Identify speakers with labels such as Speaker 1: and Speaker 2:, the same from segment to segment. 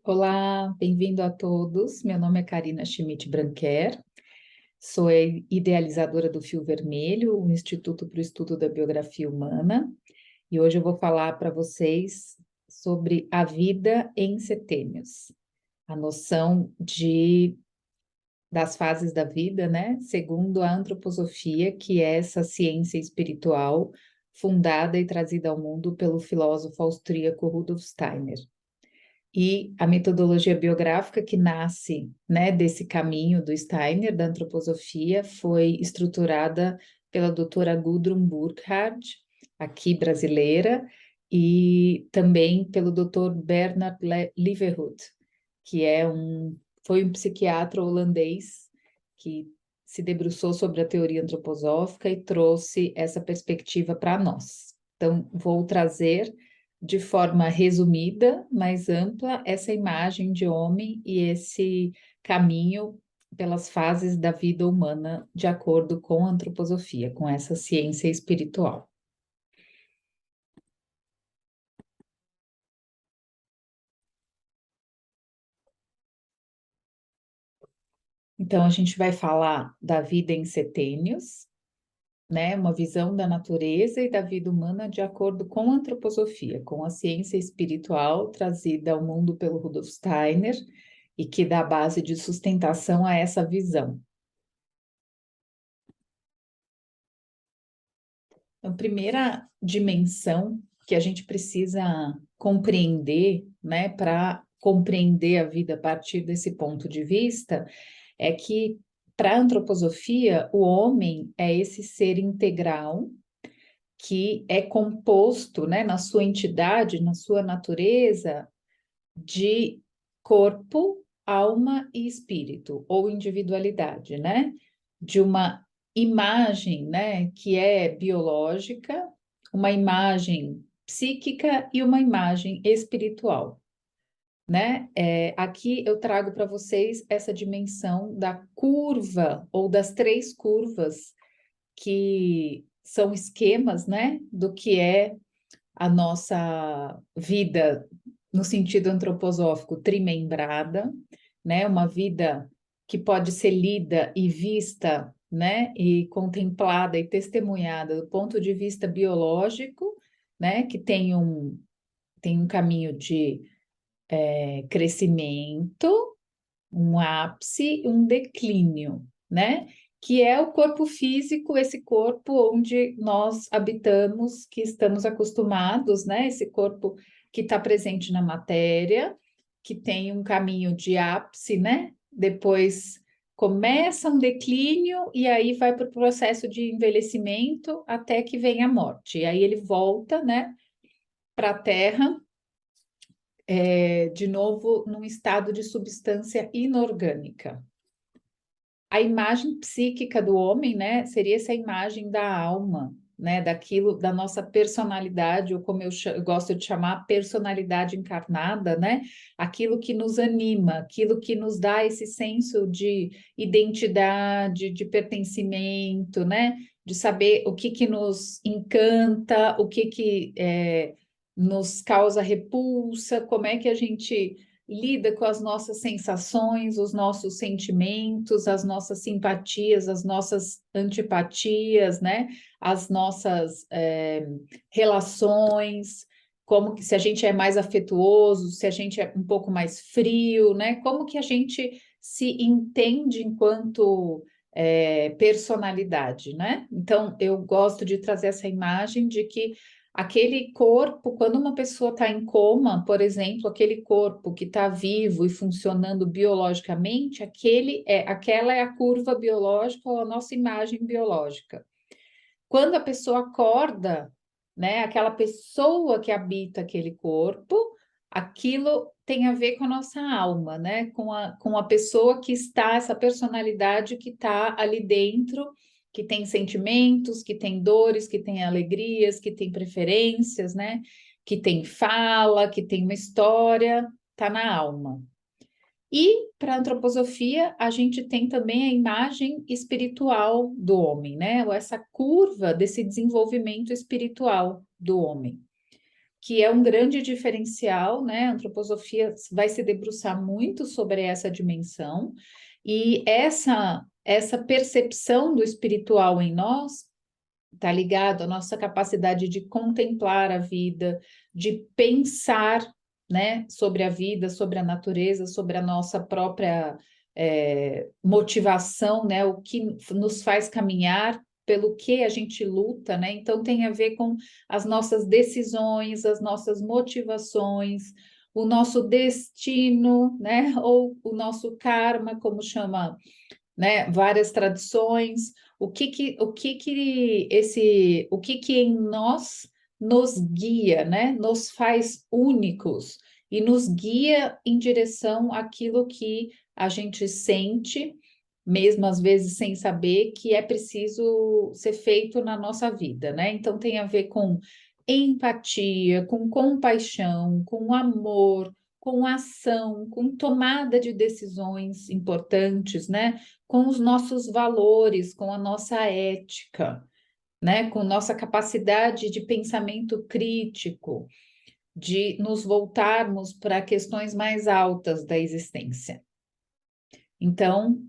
Speaker 1: Olá, bem-vindo a todos. Meu nome é Karina Schmidt-Branquer, sou a idealizadora do Fio Vermelho, o Instituto para o Estudo da Biografia Humana, e hoje eu vou falar para vocês sobre a vida em setênios, a noção das fases da vida, né? Segundo a antroposofia, que é essa ciência espiritual fundada e trazida ao mundo pelo filósofo austríaco Rudolf Steiner. E a metodologia biográfica que nasce, né, desse caminho do Steiner, da antroposofia, foi estruturada pela doutora Gudrun Burkhardt, aqui brasileira, e também pelo doutor Bernard Leeuwenhoek, que foi um psiquiatra holandês que se debruçou sobre a teoria antroposófica e trouxe essa perspectiva para nós. Então, vou trazer de forma resumida, mais ampla, essa imagem de homem e esse caminho pelas fases da vida humana, de acordo com a antroposofia, com essa ciência espiritual. Então, a gente vai falar da vida em setênios, né, uma visão da natureza e da vida humana de acordo com a antroposofia, com a ciência espiritual trazida ao mundo pelo Rudolf Steiner e que dá base de sustentação a essa visão. Então, a primeira dimensão que a gente precisa compreender, né, para compreender a vida a partir desse ponto de vista, é que para a antroposofia, o homem é esse ser integral que é composto, né, na sua entidade, na sua natureza, de corpo, alma e espírito, ou individualidade, né? De uma imagem, né, que é biológica, uma imagem psíquica e uma imagem espiritual, né? Aqui eu trago para vocês essa dimensão da curva, ou das três curvas, que são esquemas, né, do que é a nossa vida no sentido antroposófico trimembrada, né? Uma vida que pode ser lida e vista, né? E contemplada e testemunhada do ponto de vista biológico, né? Que tem um caminho de crescimento, um ápice, um declínio, né? Que é o corpo físico, esse corpo onde nós habitamos, que estamos acostumados, né? Esse corpo que está presente na matéria, que tem um caminho de ápice, né? Depois começa um declínio e aí vai para o processo de envelhecimento até que vem a morte. E aí ele volta, né? Para a Terra, de novo, num estado de substância inorgânica. A imagem psíquica do homem, né, seria essa imagem da alma, né, daquilo, da nossa personalidade, ou como eu gosto de chamar, personalidade encarnada, né, aquilo que nos anima, aquilo que nos dá esse senso de identidade, de pertencimento, né, de saber o que nos encanta, o que nos causa repulsa, como é que a gente lida com as nossas sensações, os nossos sentimentos, as nossas simpatias, as nossas antipatias, né? As nossas relações, como que se a gente é mais afetuoso, se a gente é um pouco mais frio, né? Como que a gente se entende enquanto personalidade, né? Então, eu gosto de trazer essa imagem de que aquele corpo, quando uma pessoa está em coma, por exemplo, aquele corpo que está vivo e funcionando biologicamente, aquela é a curva biológica ou a nossa imagem biológica. Quando a pessoa acorda, né, aquela pessoa que habita aquele corpo, aquilo tem a ver com a nossa alma, né, com a pessoa que está, essa personalidade que está ali dentro, que tem sentimentos, que tem dores, que tem alegrias, que tem preferências, né, que tem fala, que tem uma história, está na alma. E para a antroposofia, a gente tem também a imagem espiritual do homem, né? Ou essa curva desse desenvolvimento espiritual do homem, que é um grande diferencial, né? A antroposofia vai se debruçar muito sobre essa dimensão, e essa percepção do espiritual em nós está ligado à nossa capacidade de contemplar a vida, de pensar, né, sobre a vida, sobre a natureza, sobre a nossa própria motivação, né, o que nos faz caminhar, pelo que a gente luta, né? Então tem a ver com as nossas decisões, as nossas motivações, o nosso destino, né? Ou o nosso karma, como chama, né? Várias tradições, o que que em nós nos guia, né? Nos faz únicos e nos guia em direção àquilo que a gente sente, mesmo às vezes sem saber que é preciso ser feito na nossa vida, né? Então tem a ver com empatia, com compaixão, com amor, com ação, com tomada de decisões importantes, né? Com os nossos valores, com a nossa ética, né? Com nossa capacidade de pensamento crítico, de nos voltarmos para questões mais altas da existência. Então,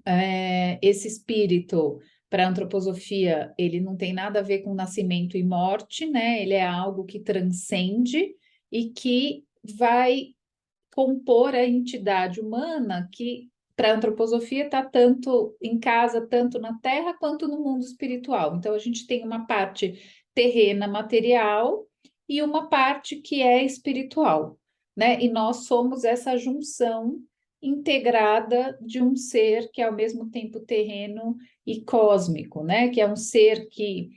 Speaker 1: esse espírito, para a antroposofia, ele não tem nada a ver com nascimento e morte, né? Ele é algo que transcende e que vai compor a entidade humana que, para a antroposofia, está tanto em casa, tanto na Terra, quanto no mundo espiritual. Então, a gente tem uma parte terrena, material, e uma parte que é espiritual, né? E nós somos essa junção integrada de um ser que é ao mesmo tempo terreno e cósmico, né? Que é um ser que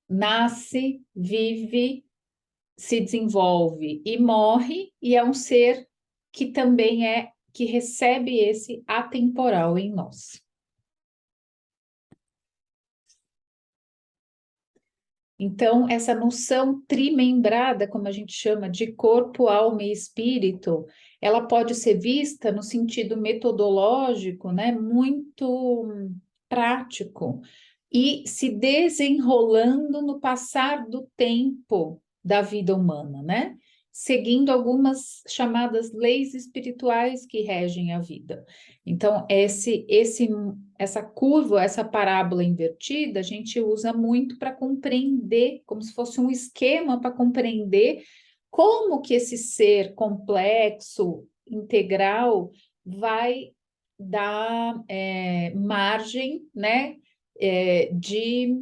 Speaker 1: nasce, vive, se desenvolve e morre, e é um ser que também que recebe esse atemporal em nós. Então, essa noção trimembrada, como a gente chama, de corpo, alma e espírito, ela pode ser vista no sentido metodológico, né, muito prático, e se desenrolando no passar do tempo da vida humana, né? Seguindo algumas chamadas leis espirituais que regem a vida. Então, essa curva, essa parábola invertida, a gente usa muito para compreender, como se fosse um esquema para compreender como que esse ser complexo, integral, vai dar margem, né, de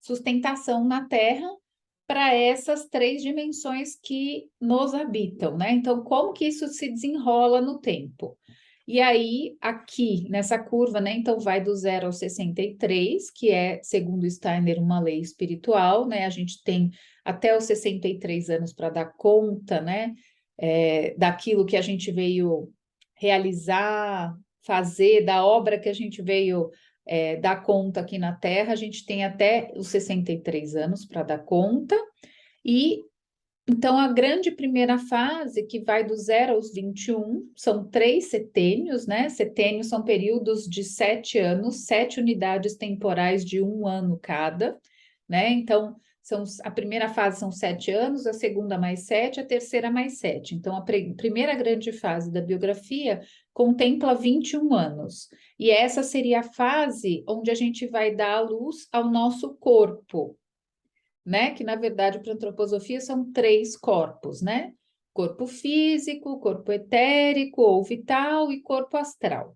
Speaker 1: sustentação na Terra para essas três dimensões que nos habitam, né? Então, como que isso se desenrola no tempo? E aí, aqui nessa curva, né? Então, vai do 0 ao 63, que é, segundo Steiner, uma lei espiritual, né? A gente tem até os 63 anos para dar conta, né? Daquilo que a gente veio realizar, fazer, da obra que a gente veio dar conta aqui na Terra, a gente tem até os 63 anos para dar conta, e então a grande primeira fase, que vai do 0 aos 21, são 3 setênios, né? Setênios são períodos de 7 anos, 7 unidades temporais de 1 ano cada, né? Então, a primeira fase são 7 anos, a segunda mais 7, a terceira mais 7. Então, a primeira grande fase da biografia contempla 21 anos. E essa seria a fase onde a gente vai dar a luz ao nosso corpo, né? Que, na verdade, para a antroposofia são 3 corpos, né? Corpo físico, corpo etérico ou vital e corpo astral,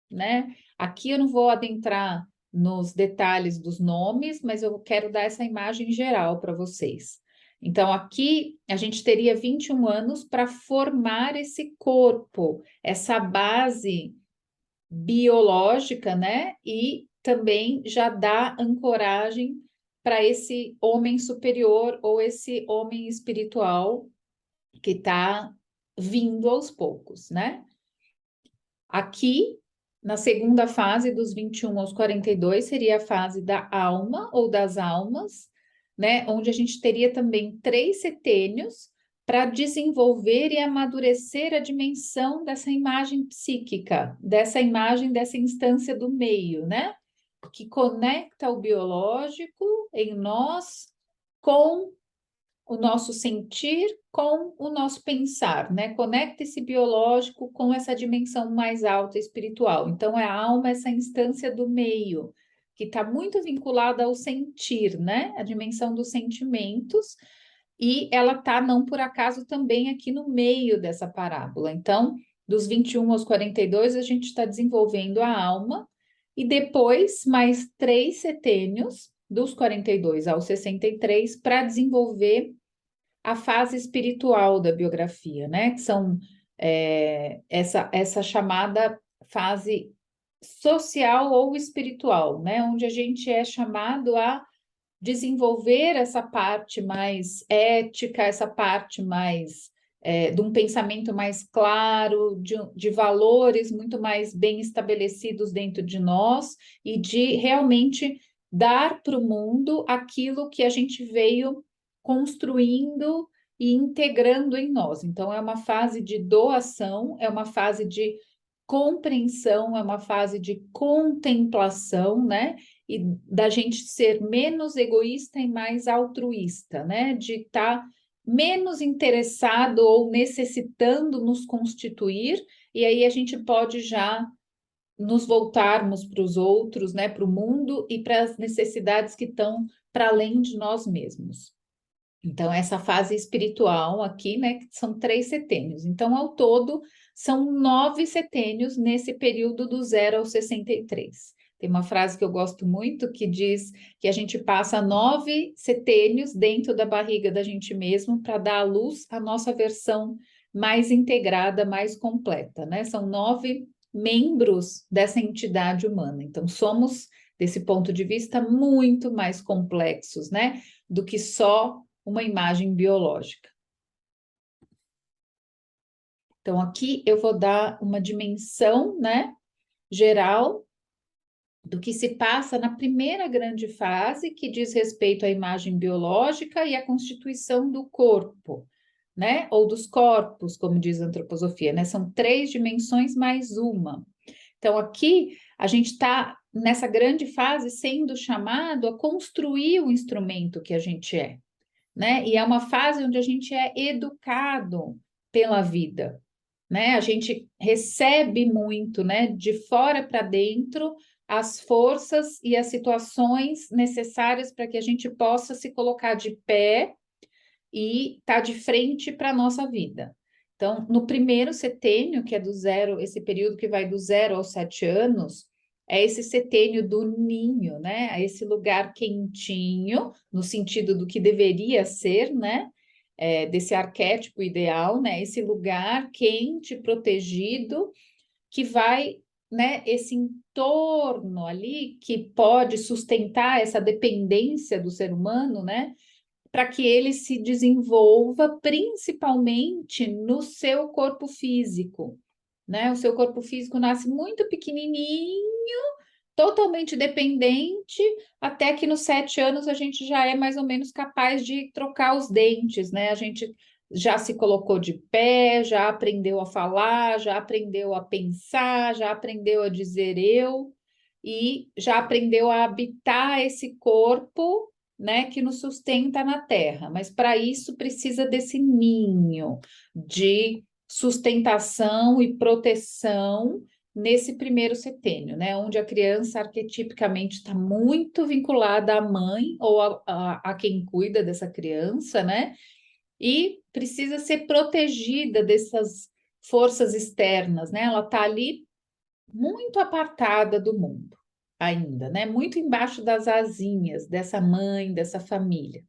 Speaker 1: né? Aqui eu não vou adentrar nos detalhes dos nomes, mas eu quero dar essa imagem geral para vocês. Então, aqui a gente teria 21 anos para formar esse corpo, essa base biológica, né? E também já dá ancoragem para esse homem superior ou esse homem espiritual que está vindo aos poucos, né? Aqui, na segunda fase, dos 21 aos 42, seria a fase da alma ou das almas, né? Onde a gente teria também 3 setênios para desenvolver e amadurecer a dimensão dessa imagem psíquica, dessa imagem, dessa instância do meio, né? Que conecta o biológico em nós com o nosso sentir com o nosso pensar, né? Conecta esse biológico com essa dimensão mais alta espiritual. Então, é a alma, essa instância do meio, que está muito vinculada ao sentir, né? A dimensão dos sentimentos, e ela está, não por acaso, também aqui no meio dessa parábola. Então, dos 21 aos 42, a gente está desenvolvendo a alma, e depois mais 3 setênios, dos 42 aos 63, para desenvolver a fase espiritual da biografia, né? Que são essa chamada fase social ou espiritual, né? Onde a gente é chamado a desenvolver essa parte mais ética, essa parte mais de um pensamento mais claro, de valores muito mais bem estabelecidos dentro de nós e de realmente dar para o mundo aquilo que a gente veio construindo e integrando em nós. Então, é uma fase de doação, é uma fase de compreensão, é uma fase de contemplação, né? E da gente ser menos egoísta e mais altruísta, né? De estar menos interessado ou necessitando nos constituir, e aí a gente pode já nos voltarmos para os outros, né? Para o mundo e para as necessidades que estão para além de nós mesmos. Então, essa fase espiritual aqui, né, que são 3 setênios. Então, ao todo, são 9 setênios nesse período do 0 ao 63. Tem uma frase que eu gosto muito que diz que a gente passa 9 setênios dentro da barriga da gente mesmo para dar à luz a nossa versão mais integrada, mais completa, né? São 9 membros dessa entidade humana. Então, somos, desse ponto de vista, muito mais complexos, né? Do que só uma imagem biológica. Então, aqui eu vou dar uma dimensão, né, geral do que se passa na primeira grande fase, que diz respeito à imagem biológica e à constituição do corpo, né, ou dos corpos, como diz a antroposofia, né, são 3 dimensões mais uma. Então, aqui a gente está nessa grande fase sendo chamado a construir o instrumento que a gente é, né? E é uma fase onde a gente é educado pela vida, né? A gente recebe muito, né? De fora para dentro as forças e as situações necessárias para que a gente possa se colocar de pé e estar de frente para a nossa vida. Então, no primeiro setênio, que é do zero, esse período que vai do 0 aos 7 anos, é esse setênio do ninho, né? É esse lugar quentinho, no sentido do que deveria ser, né? Desse arquétipo ideal, né? Esse lugar quente, protegido, que vai, né? Esse entorno ali que pode sustentar essa dependência do ser humano, né? Para que ele se desenvolva principalmente no seu corpo físico, né? O seu corpo físico nasce muito pequenininho, totalmente dependente, até que nos 7 anos a gente já é mais ou menos capaz de trocar os dentes, né? A gente já se colocou de pé, já aprendeu a falar, já aprendeu a pensar, já aprendeu a dizer eu e já aprendeu a habitar esse corpo, né, que nos sustenta na terra. Mas para isso precisa desse ninho de sustentação e proteção nesse primeiro setênio, né, onde a criança arquetipicamente está muito vinculada à mãe ou a quem cuida dessa criança, né, e precisa ser protegida dessas forças externas, né, ela está ali muito apartada do mundo ainda, né? Muito embaixo das asinhas dessa mãe, dessa família.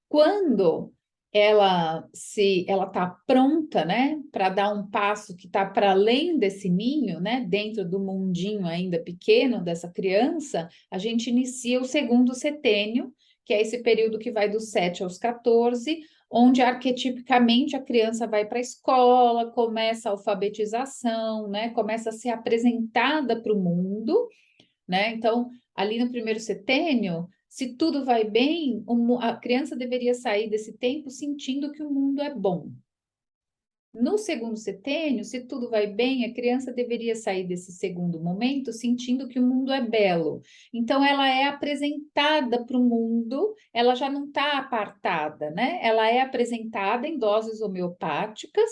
Speaker 1: Quando ela está pronta, né, para dar um passo que está para além desse ninho, né, dentro do mundinho ainda pequeno dessa criança, a gente inicia o segundo setênio, que é esse período que vai dos 7 aos 14, onde arquetipicamente a criança vai para a escola, começa a alfabetização, né, começa a ser apresentada para o mundo, né? Então, ali no primeiro setênio, se tudo vai bem, a criança deveria sair desse tempo sentindo que o mundo é bom, No segundo setênio, se tudo vai bem, a criança deveria sair desse segundo momento sentindo que o mundo é belo. Então, ela é apresentada para o mundo, ela já não está apartada, né? Ela é apresentada em doses homeopáticas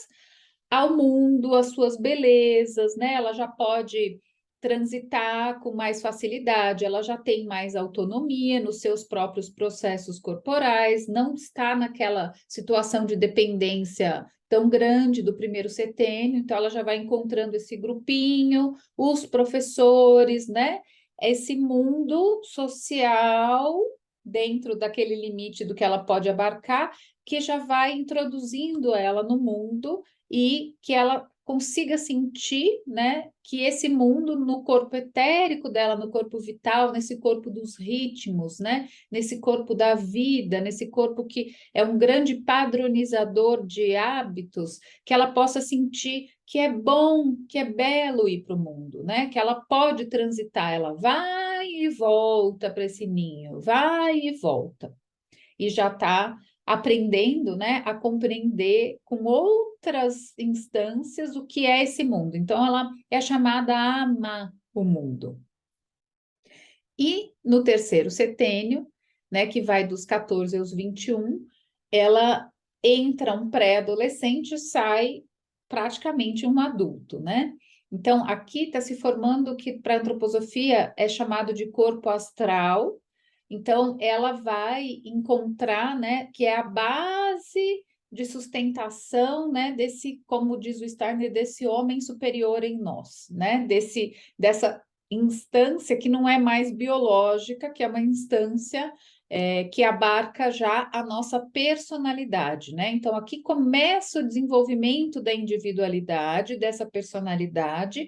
Speaker 1: ao mundo, às suas belezas, né? Ela já pode transitar com mais facilidade, ela já tem mais autonomia nos seus próprios processos corporais, não está naquela situação de dependência tão grande do primeiro setênio, então ela já vai encontrando esse grupinho, os professores, né? Esse mundo social dentro daquele limite do que ela pode abarcar, que já vai introduzindo ela no mundo e que ela consiga sentir, né, que esse mundo no corpo etérico dela, no corpo vital, nesse corpo dos ritmos, né, nesse corpo da vida, nesse corpo que é um grande padronizador de hábitos, que ela possa sentir que é bom, que é belo ir para o mundo, né? Que ela pode transitar, ela vai e volta para esse ninho, vai e volta. E já está aprendendo, né, a compreender com outras instâncias o que é esse mundo. Então, ela é chamada a amar o mundo. E no terceiro setênio, né, que vai dos 14 aos 21, ela entra um pré-adolescente e sai praticamente um adulto, né? Então, aqui está se formando o que para a antroposofia é chamado de corpo astral. Então, ela vai encontrar, né, que é a base de sustentação, né, desse, como diz o Steiner, desse homem superior em nós, né, dessa instância que não é mais biológica, que é uma instância que abarca já a nossa personalidade, né? Então, aqui começa o desenvolvimento da individualidade, dessa personalidade,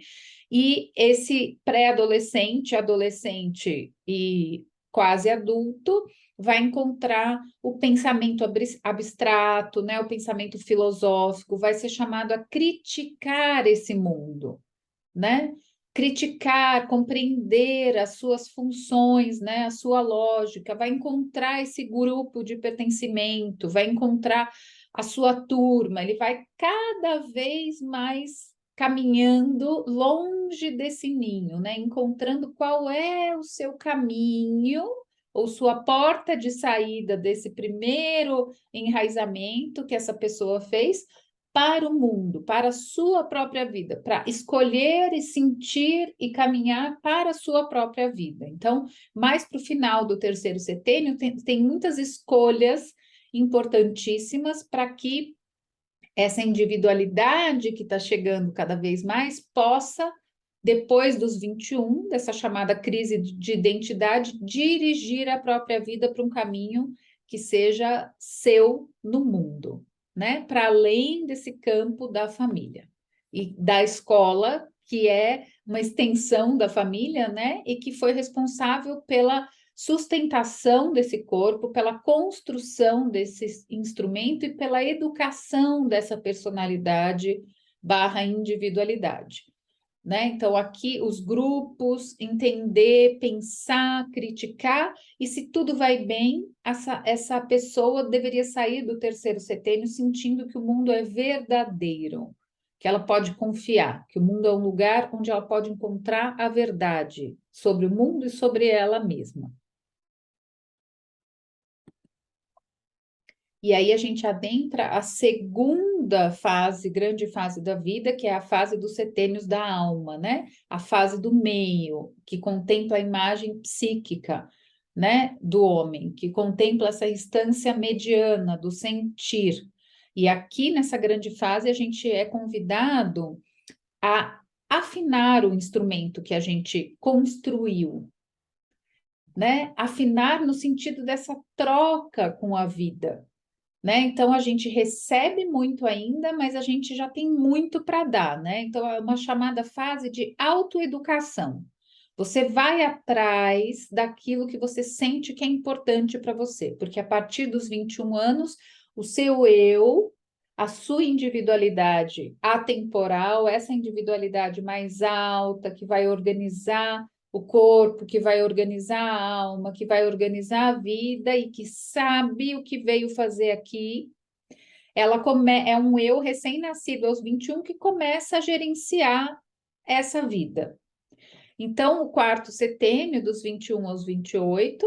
Speaker 1: e esse pré-adolescente, adolescente e quase adulto vai encontrar o pensamento abstrato, né? O pensamento filosófico, vai ser chamado a criticar esse mundo, né? Criticar, compreender as suas funções, né? A sua lógica, vai encontrar esse grupo de pertencimento, vai encontrar a sua turma, ele vai cada vez mais caminhando longe desse ninho, né? Encontrando qual é o seu caminho ou sua porta de saída desse primeiro enraizamento que essa pessoa fez para o mundo, para a sua própria vida, para escolher e sentir e caminhar para a sua própria vida. Então, mais para o final do terceiro setênio, tem muitas escolhas importantíssimas para que essa individualidade que está chegando cada vez mais possa, depois dos 21, dessa chamada crise de identidade, dirigir a própria vida para um caminho que seja seu no mundo, né? Para além desse campo da família e da escola, que é uma extensão da família, né? E que foi responsável pela sustentação desse corpo, pela construção desse instrumento e pela educação dessa personalidade barra individualidade, né? Então, aqui os grupos, entender, pensar, criticar, e se tudo vai bem, essa pessoa deveria sair do terceiro setênio sentindo que o mundo é verdadeiro, que ela pode confiar, que o mundo é um lugar onde ela pode encontrar a verdade sobre o mundo e sobre ela mesma. E aí a gente adentra a segunda fase, grande fase da vida, que é a fase dos setênios da alma, né? A fase do meio, que contempla a imagem psíquica, né, do homem, que contempla essa instância mediana do sentir. E aqui nessa grande fase a gente é convidado a afinar o instrumento que a gente construiu, né? Afinar no sentido dessa troca com a vida, né? Então a gente recebe muito ainda, mas a gente já tem muito para dar, né? Então é uma chamada fase de autoeducação. Você vai atrás daquilo que você sente que é importante para você, porque a partir dos 21 anos, o seu eu, a sua individualidade atemporal, essa individualidade mais alta, que vai organizar o corpo, que vai organizar a alma, que vai organizar a vida e que sabe o que veio fazer aqui, é um eu recém-nascido aos 21 que começa a gerenciar essa vida. Então, o quarto setênio, dos 21 aos 28,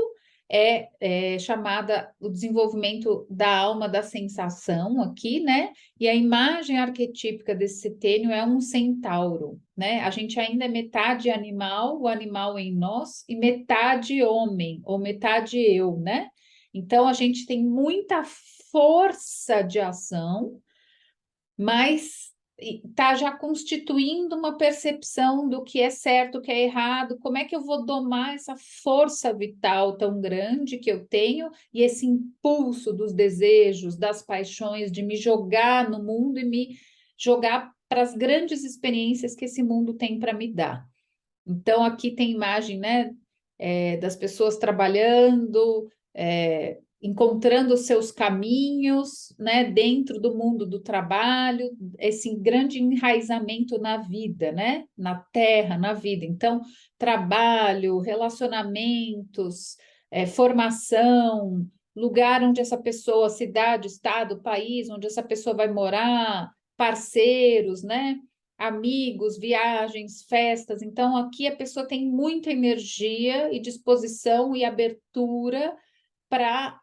Speaker 1: é chamada o desenvolvimento da alma da sensação aqui, né? E a imagem arquetípica desse setênio é um centauro, né? A gente ainda é metade animal, o animal em nós, e metade homem, ou metade eu, né? Então, a gente tem muita força de ação, mas está já constituindo uma percepção do que é certo, o que é errado, como é que eu vou domar essa força vital tão grande que eu tenho e esse impulso dos desejos, das paixões, de me jogar no mundo e me jogar para as grandes experiências que esse mundo tem para me dar. Então, aqui tem imagem, né, das pessoas trabalhando, encontrando os seus caminhos, né, dentro do mundo do trabalho, esse grande enraizamento na vida, né, na terra, na vida. Então, trabalho, relacionamentos, formação, lugar onde essa pessoa, cidade, estado, país, onde essa pessoa vai morar, parceiros, né? Amigos, viagens, festas. Então, aqui a pessoa tem muita energia e disposição e abertura para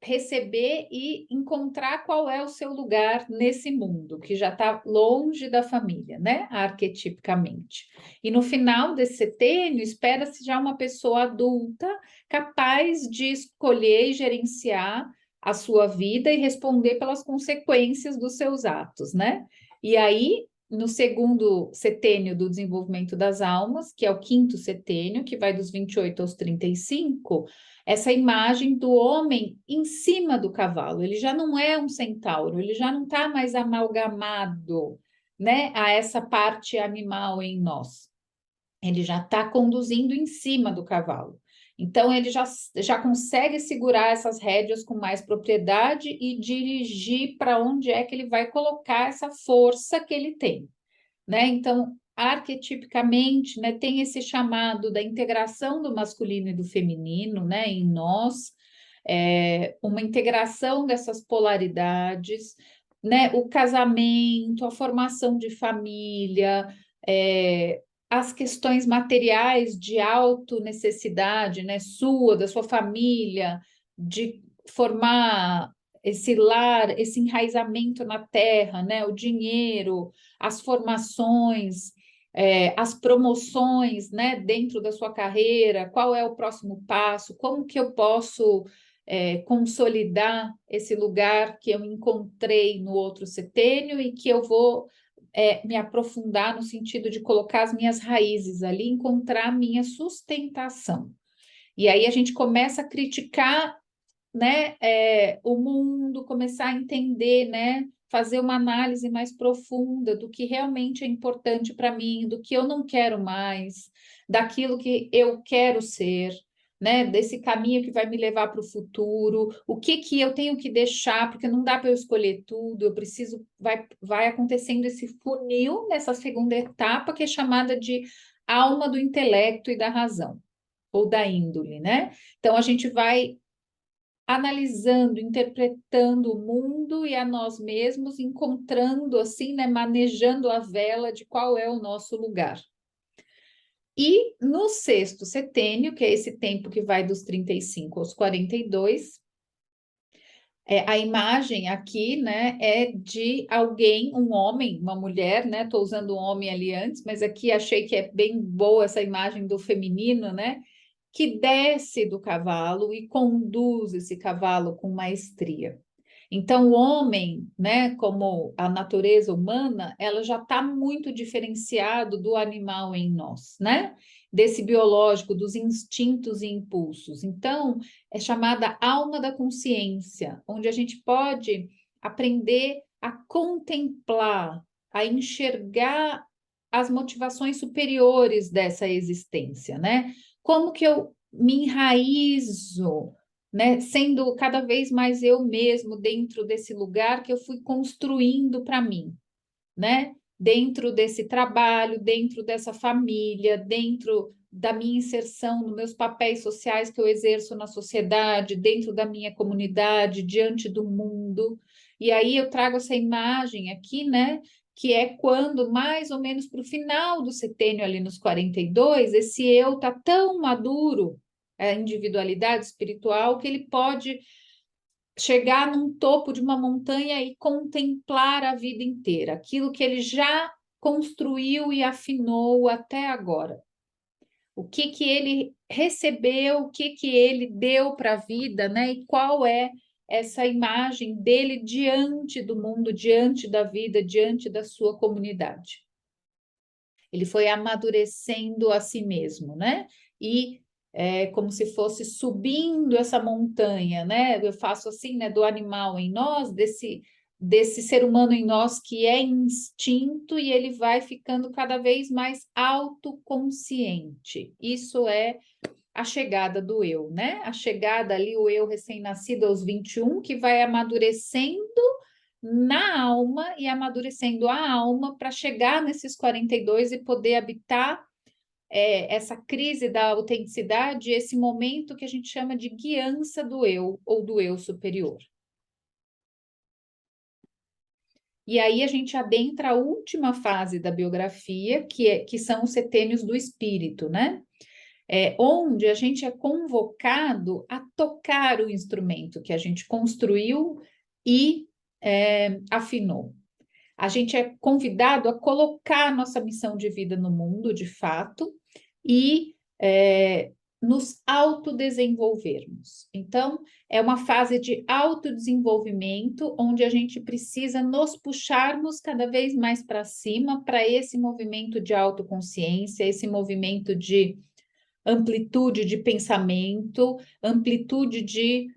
Speaker 1: receber e encontrar qual é o seu lugar nesse mundo, que já está longe da família, né? Arquetipicamente. E no final desse setênio, espera-se já uma pessoa adulta capaz de escolher e gerenciar a sua vida e responder pelas consequências dos seus atos, né? E aí, no segundo setênio do desenvolvimento das almas, que é o quinto setênio, que vai dos 28 aos 35, essa imagem do homem em cima do cavalo. Ele já não é um centauro, ele já não está mais amalgamado, né, a essa parte animal em nós. Ele já está conduzindo em cima do cavalo. Então, ele já consegue segurar essas rédeas com mais propriedade e dirigir para onde é que ele vai colocar essa força que ele tem, né? Então, arquetipicamente, né, tem esse chamado da integração do masculino e do feminino, né, em nós, uma integração dessas polaridades, né, o casamento, a formação de família, as questões materiais de auto-necessidade, né, sua, da sua família, de formar esse lar, esse enraizamento na terra, né, o dinheiro, as formações, as promoções, né, dentro da sua carreira, qual é o próximo passo, como que eu posso consolidar esse lugar que eu encontrei no outro setênio e que eu vou me aprofundar no sentido de colocar as minhas raízes ali, encontrar a minha sustentação. E aí a gente começa a criticar, né, o mundo, começar a entender, né, fazer uma análise mais profunda do que realmente é importante para mim, do que eu não quero mais, daquilo que eu quero ser, né, desse caminho que vai me levar para o futuro, o que que eu tenho que deixar, porque não dá para eu escolher tudo, eu preciso, vai acontecendo esse funil nessa segunda etapa que é chamada de alma do intelecto e da razão, ou da índole, né? Então a gente vai analisando, interpretando o mundo e a nós mesmos, encontrando assim, né, manejando a vela de qual é o nosso lugar. E no sexto setênio, que é esse tempo que vai dos 35 aos 42, a imagem aqui, né, é de alguém, um homem, uma mulher, né? Estou usando um homem ali antes, mas aqui achei que é bem boa essa imagem do feminino, né? Que desce do cavalo e conduz esse cavalo com maestria. Então, o homem, né, como a natureza humana, ela já está muito diferenciado do animal em nós, né? Desse biológico, dos instintos e impulsos. Então, é chamada alma da consciência, onde a gente pode aprender a contemplar, a enxergar as motivações superiores dessa existência, né? Como que eu me enraizo, né? Sendo cada vez mais eu mesmo dentro desse lugar que eu fui construindo para mim, né? Dentro desse trabalho, dentro dessa família, dentro da minha inserção nos meus papéis sociais que eu exerço na sociedade, dentro da minha comunidade, diante do mundo. E aí eu trago essa imagem aqui, né? Que é quando, mais ou menos para o final do setênio, ali nos 42, esse eu está tão maduro, a individualidade espiritual, que ele pode chegar num topo de uma montanha e contemplar a vida inteira, aquilo que ele já construiu e afinou até agora. O que que ele recebeu, o que que ele deu para a vida, né? E qual é essa imagem dele diante do mundo, diante da vida, diante da sua comunidade. Ele foi amadurecendo a si mesmo, né? E como se fosse subindo essa montanha, né? Eu faço assim, né? Do animal em nós, desse ser humano em nós que é instinto e ele vai ficando cada vez mais autoconsciente. Isso é a chegada do eu, né? A chegada ali, o eu recém-nascido aos 21, que vai amadurecendo na alma e amadurecendo a alma para chegar nesses 42 e poder habitar essa crise da autenticidade, esse momento que a gente chama de guiança do eu ou do eu superior. E aí a gente adentra a última fase da biografia, que são os setênios do espírito, né? Onde a gente é convocado a tocar o instrumento que a gente construiu e afinou. A gente é convidado a colocar nossa missão de vida no mundo, de fato, e nos autodesenvolvermos. Então, é uma fase de autodesenvolvimento, onde a gente precisa nos puxarmos cada vez mais para cima, para esse movimento de autoconsciência, esse movimento de amplitude de pensamento, amplitude de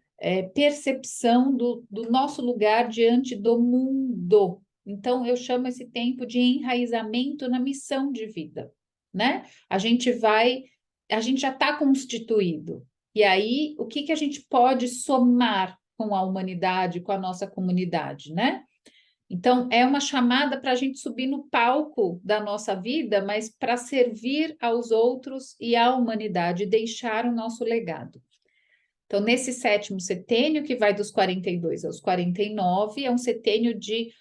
Speaker 1: percepção do nosso lugar diante do mundo. Então, eu chamo esse tempo de enraizamento na missão de vida, né? A gente já está constituído. E aí, o que que a gente pode somar com a humanidade, com a nossa comunidade, né? Então, é uma chamada para a gente subir no palco da nossa vida, mas para servir aos outros e à humanidade, deixar o nosso legado. Então, nesse sétimo setênio, que vai dos 42 aos 49, é um setênio de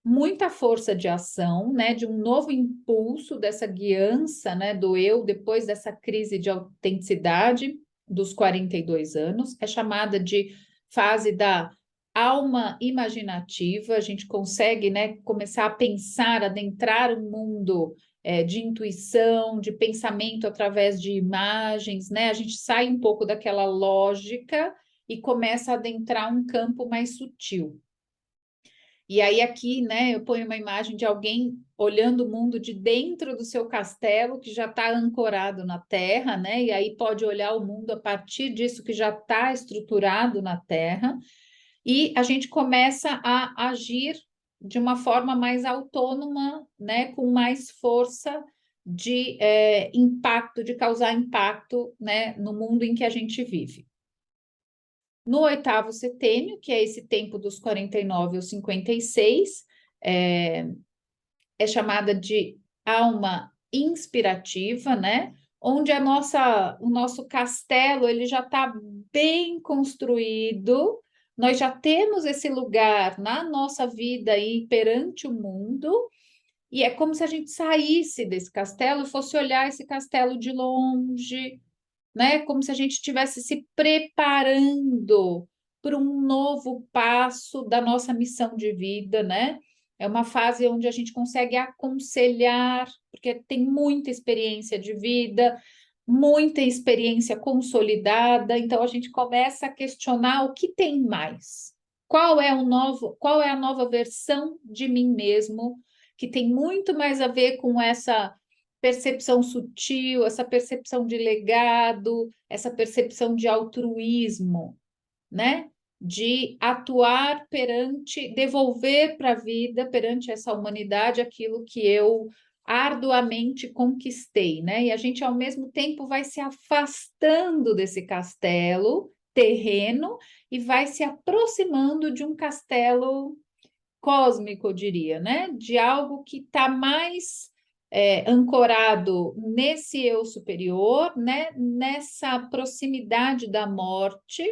Speaker 1: muita força de ação, né, de um novo impulso dessa guiança, né, do eu, depois dessa crise de autenticidade dos 42 anos, é chamada de fase da alma imaginativa, a gente consegue, né, começar a pensar, adentrar um mundo de intuição, de pensamento através de imagens, né, a gente sai um pouco daquela lógica e começa a adentrar um campo mais sutil. E aí aqui, né, eu ponho uma imagem de alguém olhando o mundo de dentro do seu castelo, que já está ancorado na terra, né? E aí pode olhar o mundo a partir disso que já está estruturado na terra. E a gente começa a agir de uma forma mais autônoma, né, com mais força de impacto, de causar impacto, né, no mundo em que a gente vive. No oitavo setênio, que é esse tempo dos 49 aos 56, é, é chamada de alma inspirativa, né? Onde o nosso castelo ele já está bem construído, nós já temos esse lugar na nossa vida aí perante o mundo, e é como se a gente saísse desse castelo e fosse olhar esse castelo de longe, né? Como se a gente estivesse se preparando para um novo passo da nossa missão de vida, né? É uma fase onde a gente consegue aconselhar, porque tem muita experiência de vida, muita experiência consolidada, então a gente começa a questionar o que tem mais. Qual é a nova versão de mim mesmo, que tem muito mais a ver com essa percepção sutil, essa percepção de legado, essa percepção de altruísmo, né? De atuar perante, devolver para a vida, perante essa humanidade, aquilo que eu arduamente conquistei, né? E a gente, ao mesmo tempo, vai se afastando desse castelo terreno e vai se aproximando de um castelo cósmico, eu diria, né? De algo que está mais ancorado nesse eu superior, né? Nessa proximidade da morte,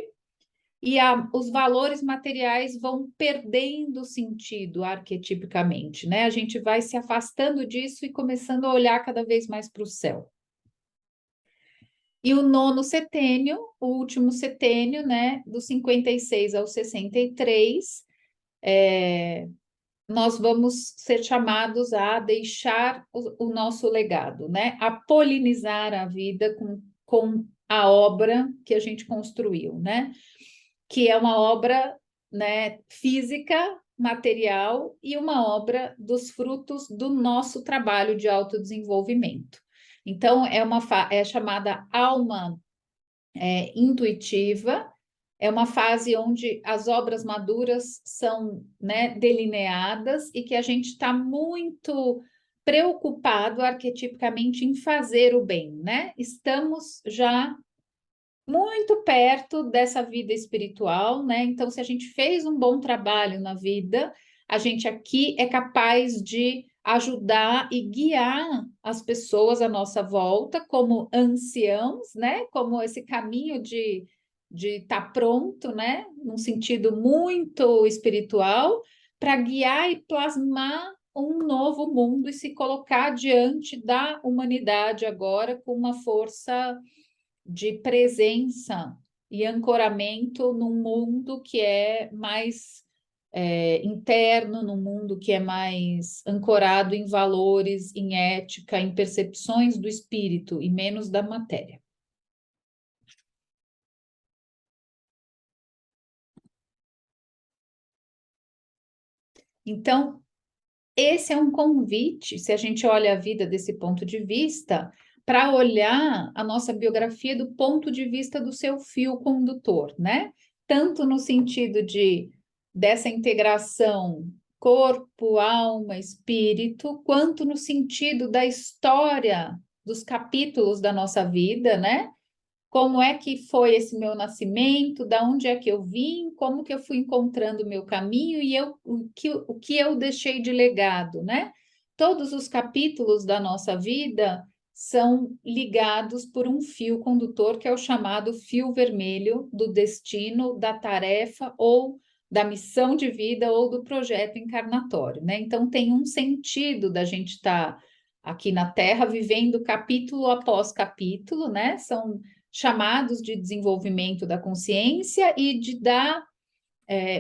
Speaker 1: e os valores materiais vão perdendo sentido arquetipicamente, né? A gente vai se afastando disso e começando a olhar cada vez mais para o céu. E o nono setênio, o último setênio, né, dos 56 aos 63, nós vamos ser chamados a deixar o nosso legado, né? A polinizar a vida com a obra que a gente construiu, né? Que é uma obra, né, física, material e uma obra dos frutos do nosso trabalho de autodesenvolvimento. Então, é chamada alma intuitiva, é uma fase onde as obras maduras são, né, delineadas e que a gente está muito preocupado arquetipicamente em fazer o bem, né? Estamos já muito perto dessa vida espiritual, né? Então, se a gente fez um bom trabalho na vida, a gente aqui é capaz de ajudar e guiar as pessoas à nossa volta como anciãos, né? Como esse caminho de estar pronto, né? Num sentido muito espiritual, para guiar e plasmar um novo mundo e se colocar diante da humanidade agora com uma força de presença e ancoramento num mundo que é mais interno, num mundo que é mais ancorado em valores, em ética, em percepções do espírito e menos da matéria. Então, esse é um convite, se a gente olha a vida desse ponto de vista, para olhar a nossa biografia do ponto de vista do seu fio condutor, né? Tanto no sentido dessa integração corpo, alma, espírito, quanto no sentido da história dos capítulos da nossa vida, né? Como é que foi esse meu nascimento, da onde é que eu vim, como que eu fui encontrando o meu caminho e o que eu deixei de legado, né? Todos os capítulos da nossa vida são ligados por um fio condutor que é o chamado fio vermelho do destino, da tarefa ou da missão de vida ou do projeto encarnatório, né? Então tem um sentido da gente estar aqui na Terra vivendo capítulo após capítulo, né? São chamados de desenvolvimento da consciência e de dar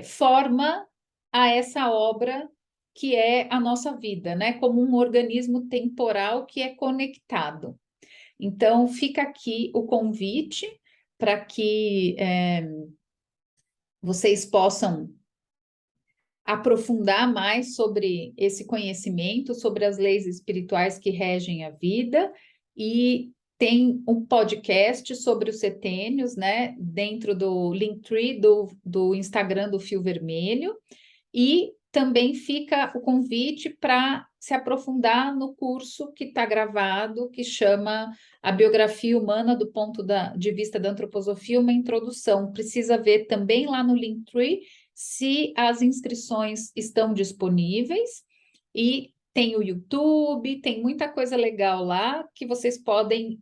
Speaker 1: forma a essa obra que é a nossa vida, né? Como um organismo temporal que é conectado. Então, fica aqui o convite para que vocês possam aprofundar mais sobre esse conhecimento, sobre as leis espirituais que regem a vida, e tem um podcast sobre os setênios, né, dentro do Linktree do Instagram do Fio Vermelho, e também fica o convite para se aprofundar no curso que está gravado, que chama A Biografia Humana do Ponto de Vista da Antroposofia, uma introdução. Precisa ver também lá no Linktree se as inscrições estão disponíveis, e tem o YouTube, tem muita coisa legal lá que vocês podem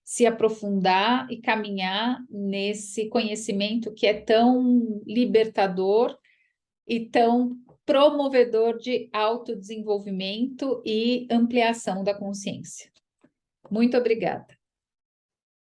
Speaker 1: se aprofundar e caminhar nesse conhecimento que é tão libertador e tão promovedor de autodesenvolvimento e ampliação da consciência. Muito obrigada.